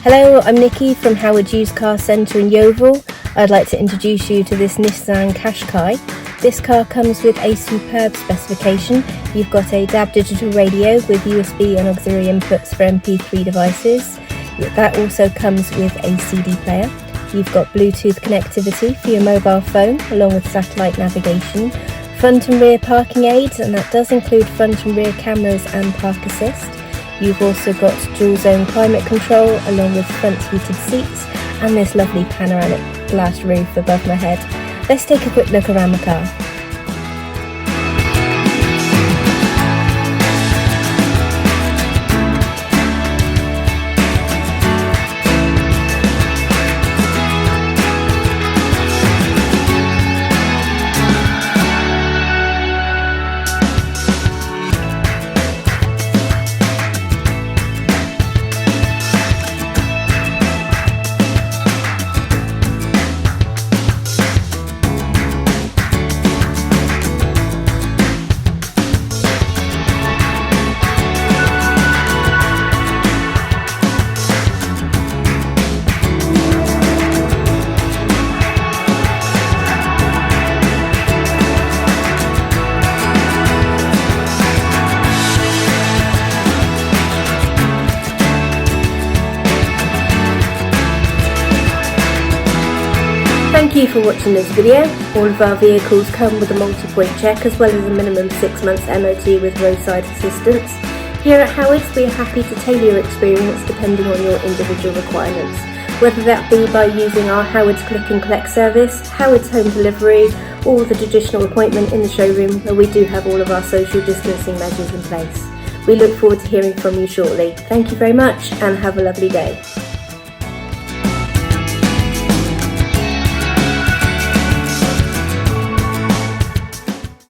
Hello, I'm Nikki from Howard's Used Car Centre in Yeovil. I'd like to introduce you to this Nissan Qashqai. This car comes with a superb specification. You've got a DAB digital radio with USB and auxiliary inputs for MP3 devices. That also comes with a CD player. You've got Bluetooth connectivity for your mobile phone along with satellite navigation, front and rear parking aids, and that does include front and rear cameras and park assist. You've also got dual zone climate control along with front heated seats and this lovely panoramic glass roof above my head. Let's take a quick look around the car. Thank you for watching this video. All of our vehicles come with a multi-point check as well as a minimum 6 months MOT with roadside assistance. Here at Howard's we are happy to tailor your experience depending on your individual requirements, whether that be by using our Howard's Click and Collect service, Howard's Home Delivery, or the traditional appointment in the showroom where we do have all of our social distancing measures in place. We look forward to hearing from you shortly. Thank you very much and have a lovely day.